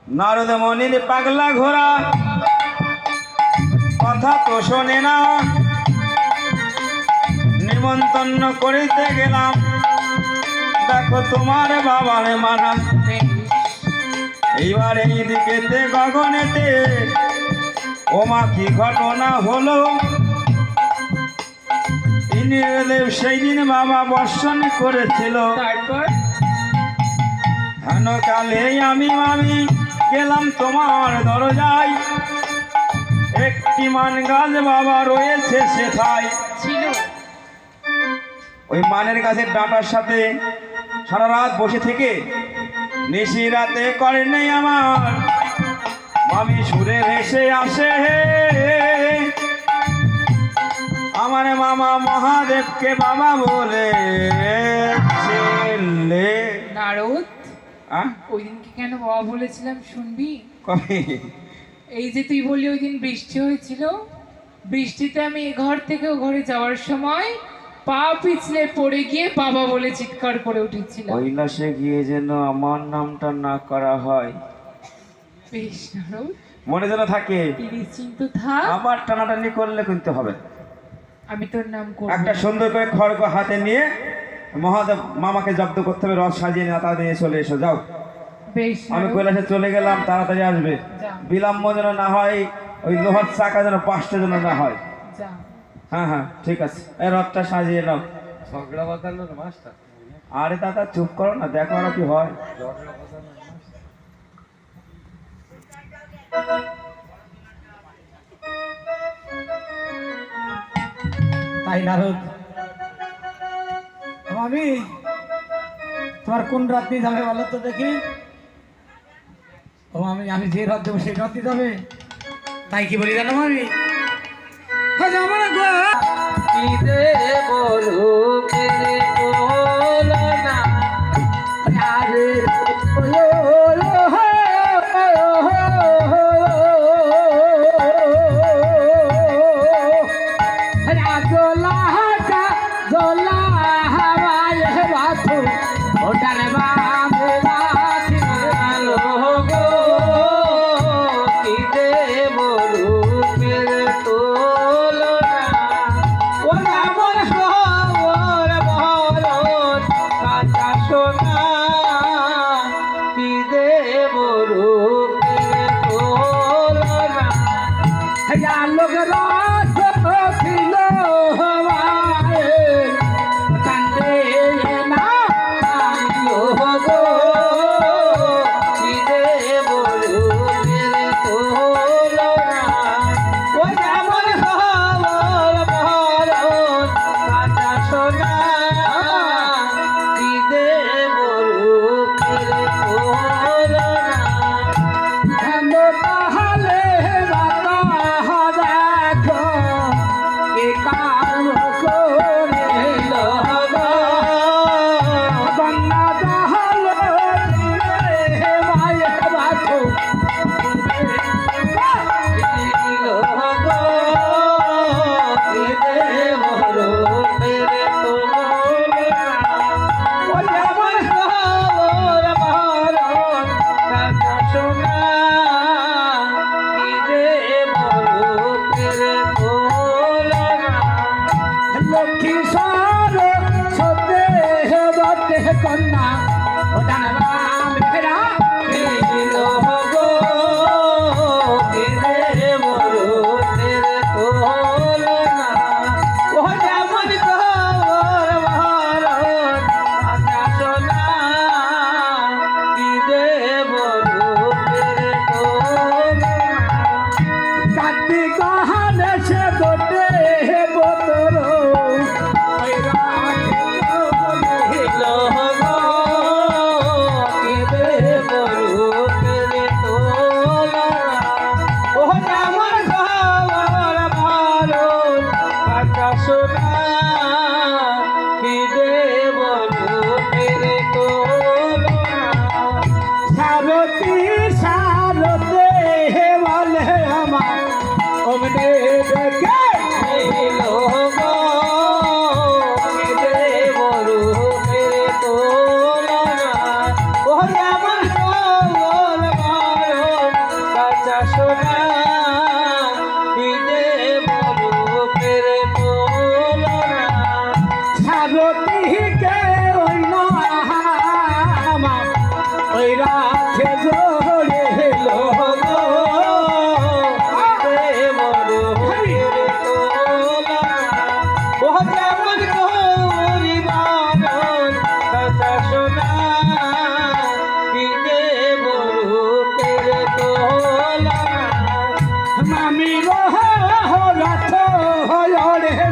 নারদ মনির পাগলা ঘোড়া কথা তো শোনে না, নিমন্ত্রণ করিতে গেলাম, দেখো তোমার বাবার মানা। এইবার এই দিকেতে গগনেতে ওমা কি ঘটনা হলো, ইন্দ্রদেব সেই দিন বাবা বর্ষণ করেছিল। তারপর হেন কালে আমি গেলাম তোমার দরজায়, একটি মান গাছ বাবা রয়েছে সেথায়। ছিল ওই মানের গাছের ডাঁটার সাথে সারা রাত বসে থেকে নিশি রাতে করে নেই আমার মামি সুরে ভেসে আসে, আমার মামা মহাদেবকে বাবা বলে ছেলে। নারদ, ওই দিনকে কেন বাবা বলেছিলাম শুনবি? কবে? এই যে তুই বললি ওই দিন বৃষ্টি হয়েছিল, বৃষ্টিতে আমি এ ঘর থেকে ও ঘরে যাওয়ার সময় পা পিছলে পড়ে গিয়ে বাবা বলে চিৎকার করে উঠেছিল। কৈলাসে গিয়ে যেন আমার নামটা না করা হয়, বেশ নারদ, মনে যেন থাকে। নিশ্চিন্ত থাক, আবার টানাটানি করলে কিন্তু হবে। আমি তোর নাম করব। একটা সুন্দর করে খড়গ হাতে নিয়ে মহাদেব মামাকে জব্দ করতে হবে, রস সাজিয়ে না তাড়াতাড়ি চলে এসো, যাও। বেশ আমি নারদ, কৈলাসে চলে গেলাম, তাড়াতাড়ি আসবে, যা। বিলম্ব যেন না হয়, ওই লোহার চাকা যেন 5টা যেন না হয়। যা। হ্যাঁ হ্যাঁ ঠিক আছে, এই রথটা সাজিয়ে নাও। ঝগড়া বাঁধালো না মাস্টার। আরে দাদা চুপ করো না, দেখো আর কি হয়। ঝগড়া বাঁধালো না তাই নারদ, আমি তোমার কোন রাত্রি যাবে বলো তো দেখি। ও আমি যে রথ দেবো সেই রথই যাবে। তাই কি বলি জানো আমি,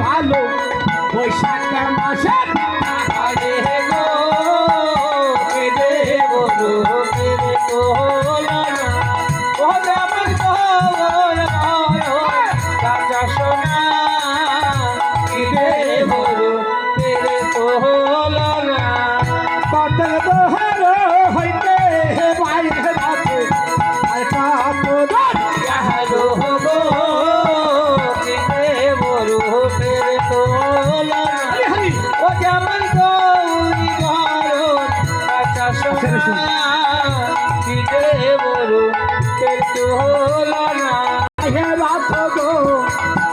ভালো বৈশাখ মাসের আরে গো কেদে বলো কেদে তোলা না ও আমার গোল মারো কাঁচা সোনা কেদে বলো কেদে তোলা না পাতল দোহার হইতে বাইরে রাতে আর কাপড় হ্যালো গো কেদে বলো কেদে তোলা না ও যেমন গৌরী ঘর কাঁচা সোনা কেদে বলো কেদে তোলা না হে রাত গো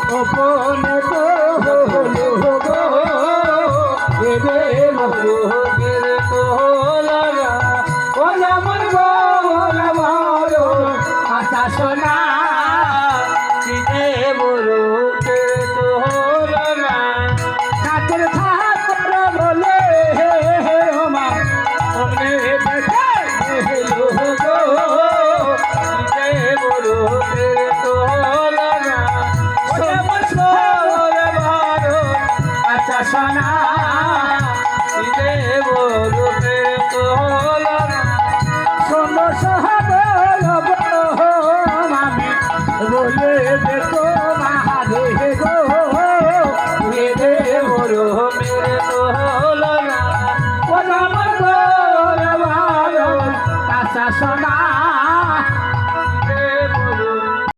গোপন গো হলো গো এবে বলো কেদে তোলা না ও আমার গো মারো আশা শোন